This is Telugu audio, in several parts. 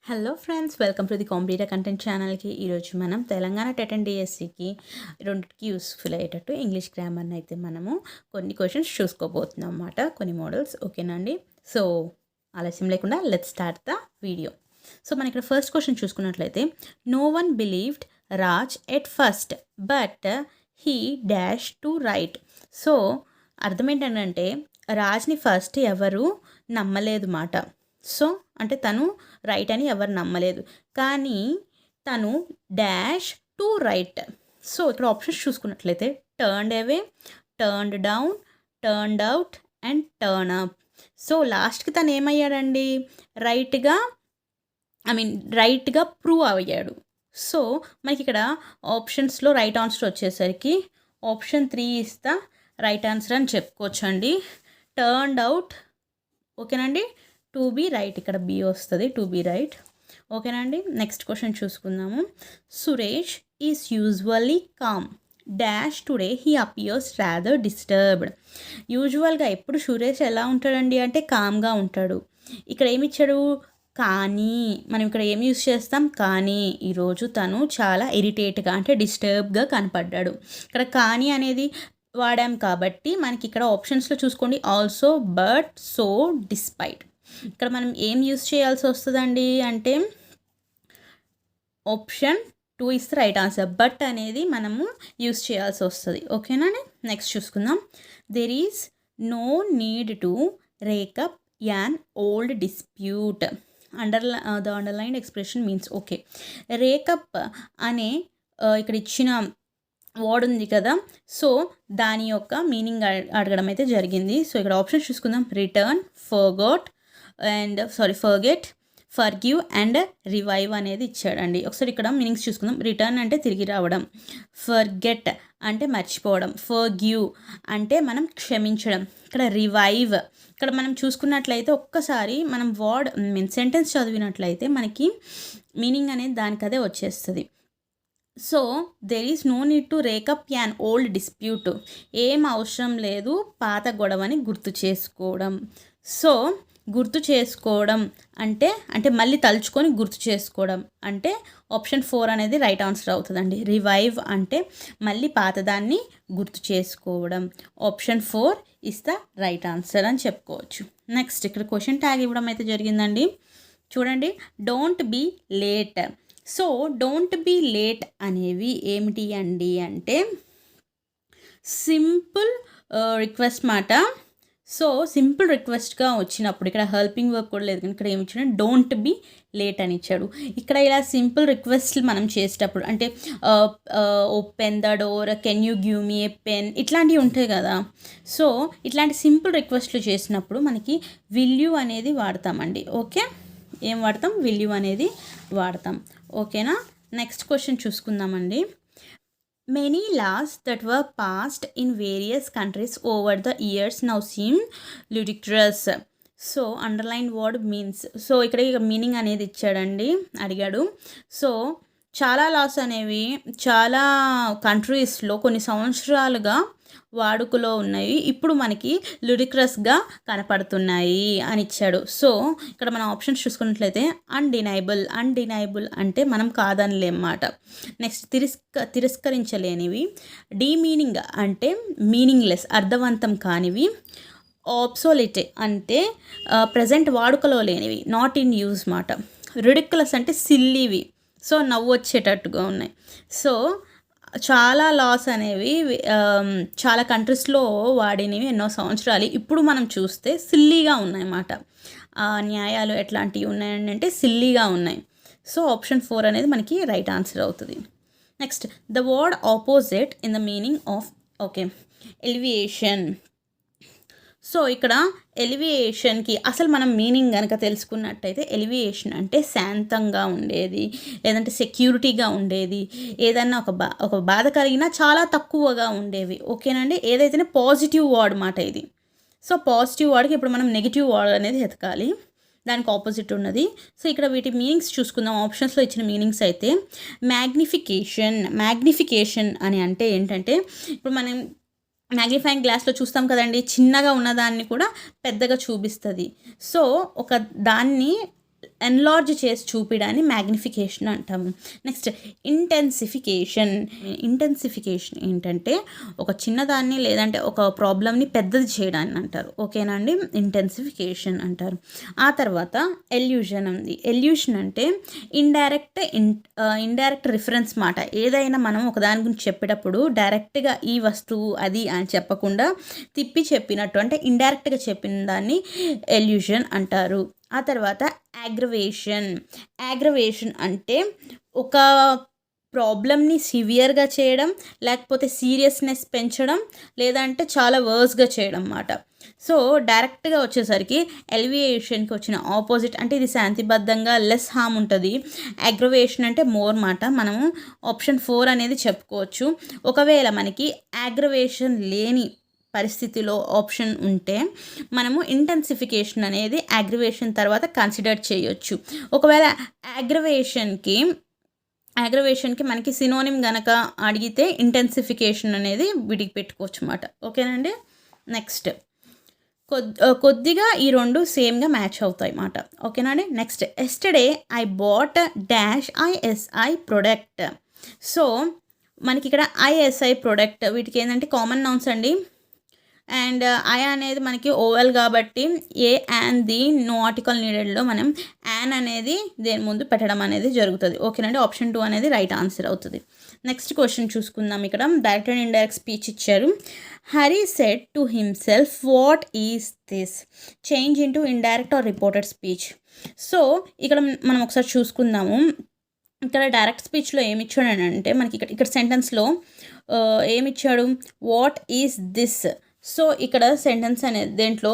Hello friends, welcome to the competitor content ఛానల్కి. ఈరోజు మనం తెలంగాణ టెట్ అండ్ డిఎస్సికి రెండింటికి యూస్ఫుల్ అయ్యేటట్టు ఇంగ్లీష్ గ్రామర్ని అయితే మనము కొన్ని క్వశ్చన్స్ చూసుకోబోతున్నాం అన్నమాట, కొన్ని మోడల్స్. ఓకేనా అండి? సో ఆలస్యం లేకుండా let's start the video. So మన ఇక్కడ ఫస్ట్ క్వశ్చన్ చూసుకున్నట్లయితే, no one believed Raj at first but he dash to right. So అర్థం ఏంటంటే, రాజ్ని ఫస్ట్ ఎవరు నమ్మలేదు మాట. సో అంటే తను రైట్ అని ఎవరు నమ్మలేదు, కానీ తను డాష్ టు రైట్. సో ఇక్కడ ఆప్షన్స్ చూసుకున్నట్లయితే turned away, turned down, turned out and turn up. So లాస్ట్కి తను ఏమయ్యాడండి? రైట్గా ప్రూవ్ అయ్యాడు. సో మనకి ఇక్కడ ఆప్షన్స్లో రైట్ ఆన్సర్ వచ్చేసరికి option 3 is the right answer అని చెప్పుకోవచ్చండి. Turned out. ఓకేనండి, టు బీ రైట్, ఇక్కడ బి వస్తుంది, టు బీ రైట్. ఓకేనండి, నెక్స్ట్ క్వశ్చన్ చూసుకుందాము. Suresh is usually calm dash today he appears rather disturbed. యూజువల్గా ఎప్పుడు సురేష్ ఎలా ఉంటాడండి అంటే కామ్గా ఉంటాడు. ఇక్కడ ఏమి ఇచ్చాడు? కానీ మనం ఇక్కడ ఏమి యూస్ చేస్తాం? కానీ ఈరోజు తను చాలా ఇరిటేట్గా అంటే డిస్టర్బ్గా కనపడ్డాడు. ఇక్కడ కానీ అనేది వాడాం కాబట్టి మనకి ఇక్కడ ఆప్షన్స్లో చూసుకోండి, ఆల్సో, బట్, సో, డిస్పైట్. ఇక్కడ మనం ఏం యూస్ చేయాల్సి వస్తుందండి అంటే option 2 is right answer. But అనేది మనము యూస్ చేయాల్సి వస్తుంది. ఓకేనా? నెక్స్ట్ చూసుకుందాం. There is no need to rake up an old dispute. The underlined expression means, okay, rake up అనే ఇక్కడ ఇచ్చిన వర్డ్ ఉంది కదా, సో దాని యొక్క మీనింగ్ అడగడం అయితే జరిగింది. సో ఇక్కడ ఆప్షన్స్ చూసుకుందాం. Return, forget, forgive and revive అనేది ఇచ్చాడండి. ఒకసారి ఇక్కడ మీనింగ్స్ చూసుకుందాం. రిటర్న్ అంటే తిరిగి రావడం, ఫర్గెట్ అంటే మర్చిపోవడం, ఫర్గివ్ అంటే మనం క్షమించడం, ఇక్కడ రివైవ్. ఇక్కడ మనం చూసుకున్నట్లయితే ఒక్కసారి మనం సెంటెన్స్ చదివినట్లయితే మనకి మీనింగ్ అనేది దానికదే వచ్చేస్తుంది. So there is no need to rake up an old dispute. ఏం అవసరం లేదు పాత గొడవని గుర్తు చేసుకోవడం. సో గుర్తు చేసుకోవడం అంటే మళ్ళీ తలుచుకొని గుర్తు చేసుకోవడం అంటే ఆప్షన్ 4 అనేది రైట్ ఆన్సర్ అవుతుందండి. రివైవ్ అంటే మళ్ళీ పాతదాన్ని గుర్తు చేసుకోవడం. Option 4 is the right answer అని చెప్పుకోవచ్చు. నెక్స్ట్ ఇక్కడ క్వశ్చన్ ట్యాగ్ ఇవ్వడం అయితే జరిగిందండి. చూడండి, don't be late. So don't be late అనేవి ఏమిటి అండి అంటే సింపుల్ రిక్వెస్ట్ మాట. సో సింపుల్ రిక్వెస్ట్గా వచ్చినప్పుడు ఇక్కడ హెల్పింగ్ వర్క్ కూడా లేదు, ఇక్కడ ఏమి ఇచ్చాడు? డోంట్ బీ లేట్ అని ఇచ్చాడు. ఇక్కడ ఇలా సింపుల్ రిక్వెస్ట్లు మనం చేసేటప్పుడు అంటే open the door, can you give me a pen, ఇట్లాంటివి ఉంటాయి కదా. సో ఇట్లాంటి సింపుల్ రిక్వెస్ట్లు చేసినప్పుడు మనకి విల్ యూ అనేది వాడతామండి. ఓకే, ఏం వాడతాం? విల్ యూ అనేది వాడతాం. ఓకేనా? నెక్స్ట్ క్వశ్చన్ చూసుకుందామండి. Many laws that were passed in various countries over the years now seem ludicrous. So underline word means. So ఇక్కడ మీనింగ్ అనేది అడిగాడు. సో చాలా లాస్ అనేవి చాలా కంట్రీస్లో కొన్ని సంవత్సరాలుగా వాడుకలో ఉన్నాయి, ఇప్పుడు మనకి లుడిక్రస్గా కనపడుతున్నాయి అని ఇచ్చాడు. సో ఇక్కడ మనం ఆప్షన్స్ చూసుకున్నట్లయితే అన్డినైబుల్ అంటే మనం కాదనలేమాట. నెక్స్ట్ తిరస్కరించలేనివి. డీమీనింగ్ అంటే మీనింగ్లెస్, అర్థవంతం కానివి. ఆబ్సోలిట్ అంటే ప్రజెంట్ వాడుకలో లేనివి, నాట్ ఇన్ యూజ్ మాట. రిడిక్యులస్ అంటే సిల్లీవి, సో నవ్వు వచ్చేటట్టుగా ఉన్నాయి. సో చాలా లాస్ అనేవి చాలా కంట్రీస్లో వాడినవి ఎన్నో సంవత్సరాలు, ఇప్పుడు మనం చూస్తే సిల్లీగా ఉన్నాయన్నమాట. న్యాయాలు ఎట్లాంటివి ఉన్నాయండి అంటే సిల్లీగా ఉన్నాయి. సో ఆప్షన్ 4 అనేది మనకి రైట్ ఆన్సర్ అవుతుంది. Next, the word opposite in the meaning of, okay, alleviation. So ఇక్కడ ఎలివియేషన్కి అసలు మనం మీనింగ్ కనుక తెలుసుకున్నట్టయితే ఎలివియేషన్ అంటే శాంతంగా ఉండేది, లేదంటే సెక్యూరిటీగా ఉండేది, ఏదన్నా ఒక బాధ కలిగినా చాలా తక్కువగా ఉండేవి. ఓకేనండి, ఏదైతేనే పాజిటివ్ వర్డ్ మాట ఇది. సో పాజిటివ్ వర్డ్కి ఇప్పుడు మనం నెగిటివ్ వర్డ్ అనేది వెతకాలి, దానికి ఆపోజిట్ ఉన్నది. సో ఇక్కడ వీటి మీనింగ్స్ చూసుకుందాం. ఆప్షన్స్లో ఇచ్చిన మీనింగ్స్ అయితే మ్యాగ్నిఫికేషన్ అని అంటే ఏంటంటే, ఇప్పుడు మనం మ్యాగ్నిఫైయింగ్ గ్లాస్లో చూస్తాం కదండి, చిన్నగా ఉన్నదాన్ని కూడా పెద్దగా చూపిస్తుంది. సో ఒక దాన్ని ఎన్లార్జ్ చేసి చూపించడాన్ని మ్యాగ్నిఫికేషన్ అంటాము. నెక్స్ట్ ఇంటెన్సిఫికేషన్ ఏంటంటే ఒక చిన్నదాన్ని లేదంటే ఒక ప్రాబ్లమ్ని పెద్దది చేయడాన్ని అంటారు. ఓకేనా అండి, ఇంటెన్సిఫికేషన్ అంటారు. ఆ తర్వాత ఎల్యూషన్ ఉంది. ఎల్యూషన్ అంటే ఇండైరెక్ట్ రిఫరెన్స్ మాట. ఏదైనా మనం ఒకదాని గురించి చెప్పేటప్పుడు డైరెక్ట్గా ఈ వస్తువు అది అని చెప్పకుండా తిప్పి చెప్పినట్టు అంటే ఇండైరెక్ట్గా చెప్పిన దాన్ని ఎల్యూషన్ అంటారు. ఆ తర్వాత యాగ్రవేషన్ అంటే ఒక ప్రాబ్లమ్ని సివియర్గా చేయడం, లేకపోతే సీరియస్నెస్ పెంచడం, లేదంటే చాలా వర్స్గా చేయడం అన్నమాట. సో డైరెక్ట్గా వచ్చేసరికి ఎలివియేషన్కి వచ్చిన ఆపోజిట్ అంటే ఇది శాంతిబద్ధంగా లెస్ హామ్ ఉంటుంది. అగ్రవేషన్ అంటే మోర్ మాట. మనము ఆప్షన్ 4 అనేది చెప్పుకోవచ్చు. ఒకవేళ మనకి అగ్రవేషన్ లేని పరిస్థితిలో ఆప్షన్ ఉంటే మనము ఇంటెన్సిఫికేషన్ అనేది అగ్రవేషన్ తర్వాత కన్సిడర్ చేయొచ్చు. ఒకవేళ అగ్రవేషన్కి మనకి సినోనిమ్ గనక అడిగితే ఇంటెన్సిఫికేషన్ అనేది విడిగి పెట్టుకోవచ్చు అన్నమాట. ఓకేనండి. నెక్స్ట్ కొద్దిగా ఈ రెండు సేమ్గా మ్యాచ్ అవుతాయి అన్నమాట. ఓకేనండి. Next yesterday I bought dash ISI product. So మనకి ఇక్కడ ఐఎస్ఐ ప్రొడక్ట్ వీటికి ఏంటంటే కామన్ నౌన్స్ అండి. అండ్ ఐ అనేది మనకి ఓవెల్ కాబట్టి a and the no article నీడెడ్లో మనం యాన్ అనేది దేని ముందు పెట్టడం అనేది జరుగుతుంది. ఓకేనండి. ఆప్షన్ 2 అనేది రైట్ ఆన్సర్ అవుతుంది. నెక్స్ట్ క్వశ్చన్ చూసుకుందాం. ఇక్కడ డైరెక్ట్ అండ్ ఇండైరెక్ట్ స్పీచ్ ఇచ్చారు. Hari said to himself what is this, change into indirect or reported speech. So ఇక్కడ మనం ఒకసారి చూసుకుందాము. ఇక్కడ డైరెక్ట్ స్పీచ్లో ఏమి ఇచ్చాడు అంటే మనకి ఇక్కడ సెంటెన్స్లో ఏమిచ్చాడు, వాట్ ఈస్ దిస్. సో ఇక్కడ సెంటెన్స్ అనేది దేంట్లో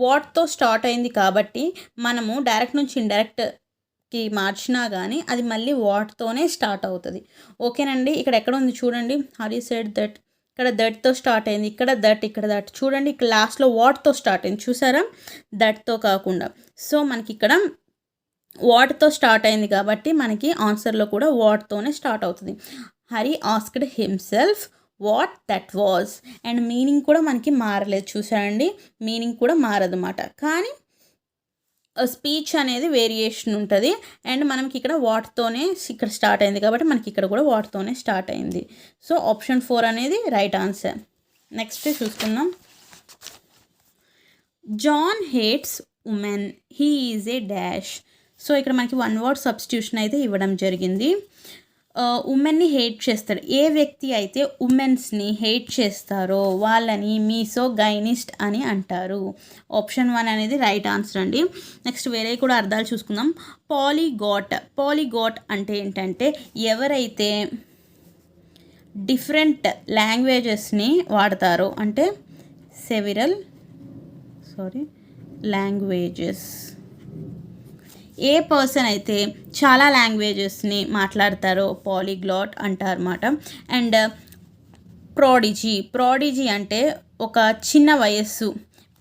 వాట్తో స్టార్ట్ అయింది కాబట్టి మనము డైరెక్ట్ నుంచి ఇండైరెక్ట్కి మార్చినా కానీ అది మళ్ళీ వాట్తోనే స్టార్ట్ అవుతుంది. ఓకేనండి. ఇక్కడ ఎక్కడ ఉంది చూడండి, హరి సెడ్ దట్, ఇక్కడ దట్తో స్టార్ట్ అయింది, ఇక్కడ దట్, ఇక్కడ దట్. చూడండి ఇక్కడ లాస్ట్లో వాట్తో స్టార్ట్ అయింది, చూసారా, దట్తో కాకుండా. సో మనకి ఇక్కడ వాట్తో స్టార్ట్ అయింది కాబట్టి మనకి ఆన్సర్లో కూడా వాట్తోనే స్టార్ట్ అవుతుంది. Hari asked himself what that was. And meaning కూడా మనకి మారలేదు, చూసారండి, మీనింగ్ కూడా మారదు అన్నమాట. కానీ స్పీచ్ అనేది వేరియేషన్ ఉంటుంది. అండ్ మనకి ఇక్కడ వాట్తోనే ఇక్కడ స్టార్ట్ అయింది కాబట్టి మనకి ఇక్కడ కూడా వాట్తోనే స్టార్ట్ అయింది. సో ఆప్షన్ 4 అనేది రైట్ ఆన్సర్. నెక్స్ట్ చూసుకుందాం. John hates women, he is a dash. So ఇక్కడ మనకి 1 వర్డ్ సబ్స్టిట్యూషన్ అయితే ఇవ్వడం జరిగింది. ఉమెన్ని హేట్ చేస్తాడు. ఏ వ్యక్తి అయితే ఉమెన్స్ని హేట్ చేస్తారో వాళ్ళని మీసోగైనిస్ట్ అని అంటారు. ఆప్షన్ 1 అనేది రైట్ ఆన్సర్ అండి. నెక్స్ట్ వేరే కూడా అర్థాలు చూసుకుందాం. పాలిగాట్ అంటే ఏంటంటే ఎవరైతే డిఫరెంట్ లాంగ్వేజెస్ని వాడతారో, అంటే లాంగ్వేజెస్. ఏ పర్సన్ అయితే చాలా లాంగ్వేజెస్ని మాట్లాడతారో పాలిగ్లాట్ అంటారన్నమాట. అండ్ ప్రాడిజీ అంటే ఒక చిన్న వయస్సు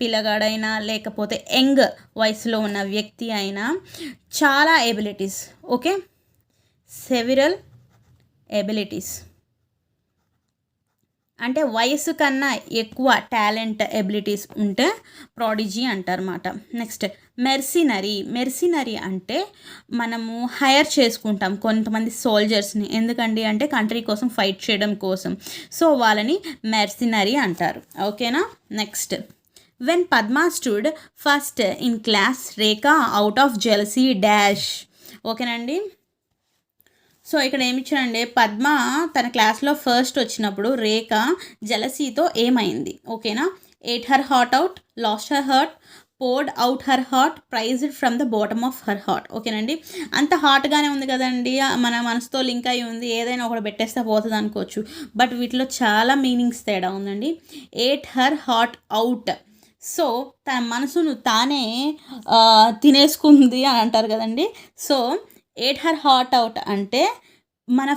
పిల్లగాడైనా లేకపోతే యంగ్ వయసులో ఉన్న వ్యక్తి అయినా చాలా ఎబిలిటీస్, ఓకే, సెవెరల్ ఎబిలిటీస్ అంటే వయసు కన్నా ఎక్కువ టాలెంట్ ఎబిలిటీస్ ఉంటే ప్రాడిజీ అంటారన్నమాట. నెక్స్ట్ మెర్సినరీ అంటే మనము హైర్ చేసుకుంటాం కొంతమంది సోల్జర్స్ని. ఎందుకండి అంటే కంట్రీ కోసం ఫైట్ చేయడం కోసం. సో వాళ్ళని మెర్సినరీ అంటారు. ఓకేనా. Next when Padma stood first in class Rekha out of jealousy dash. ఓకేనండి. సో ఇక్కడ ఏమిచ్చానండి, పద్మ తన క్లాస్లో ఫస్ట్ వచ్చినప్పుడు రేఖ జలసీతో ఏమైంది. ఓకేనా. Ate her heart out, lost her heart, poured out her heart, prized from the bottom of her heart. ఓకేనండి. అంత హార్ట్గానే ఉంది కదండి, మన మనసుతో లింక్ అయి ఉంది, ఏదైనా ఒకటి పెట్టేస్తే పోతుంది అనుకోవచ్చు. బట్ వీటిలో చాలా మీనింగ్స్ తేడా ఉందండి. Eight her heart out, so తన మనసును తానే తినేసుకుంది అని అంటారు కదండి. So eight her heart out అంటే మన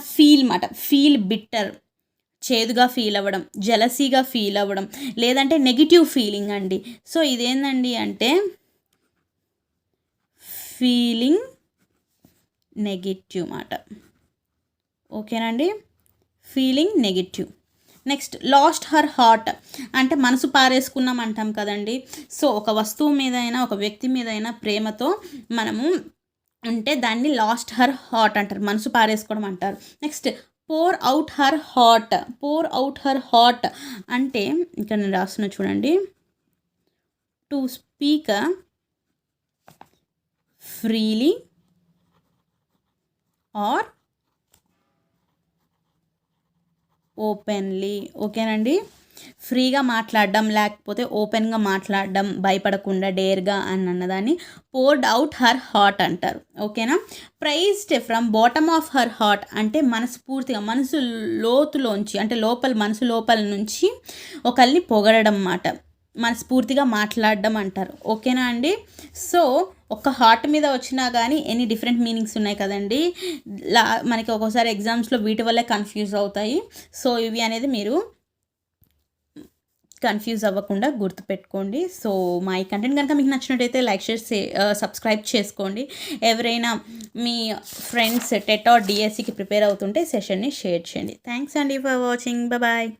ఫీల్ బిట్టర్, చేదుగా ఫీల్ అవ్వడం, జలసీగా ఫీల్ అవ్వడం, లేదంటే నెగిటివ్ ఫీలింగ్ అండి. సో ఇదేందండి అంటే ఫీలింగ్ నెగిటివ్ మాట. ఓకేనండి, feeling negative. Next last her heart అంటే మనసు పారేసుకున్నాం అంటాం కదండి. సో ఒక వస్తువు మీదైనా ఒక వ్యక్తి మీదైనా ప్రేమతో మనము ఉంటే దాన్ని లాస్ట్ హర్ హార్ట్ అంటారు, మనసు పారేసుకోవడం అంటారు. Next pour out her heart. Pour out her heart అంటే ఇక్కడ నేను రాస్తున్నా చూడండి, to speak freely or openly. ఓకేనండి, ఫ్రీగా మాట్లాడడం లేకపోతే ఓపెన్గా మాట్లాడడం, భయపడకుండా డేర్గా అని అన్నదాన్ని పోర్డ్ అవుట్ హర్ హార్ట్ అంటారు. ఓకేనా. Prized from bottom of her heart అంటే మనస్ఫూర్తిగా మనసు లోతులోంచి అంటే మనసు లోపల నుంచి ఒకరిని పొగడడం మాట, మనస్ఫూర్తిగా మాట్లాడడం అంటారు. ఓకేనా అండి. సో ఒక హార్ట్ మీద వచ్చినా కానీ ఎన్ని డిఫరెంట్ మీనింగ్స్ ఉన్నాయి కదండి. మనకి ఒక్కోసారి ఎగ్జామ్స్లో వీటి వల్లే కన్ఫ్యూజ్ అవుతాయి. సో ఇవి అనేది మీరు కన్ఫ్యూజ్ అవ్వకుండా గుర్తుపెట్టుకోండి. సో మా ఈ కంటెంట్ కనుక మీకు నచ్చినట్టయితే లైక్ చేసి సబ్స్క్రైబ్ చేసుకోండి. ఎవరైనా మీ ఫ్రెండ్స్ టెట్ ఆర్ డిఎస్సికి ప్రిపేర్ అవుతుంటే సెషన్ని షేర్ చేయండి. థ్యాంక్స్ అండి ఫర్ వాచింగ్. బాయ్.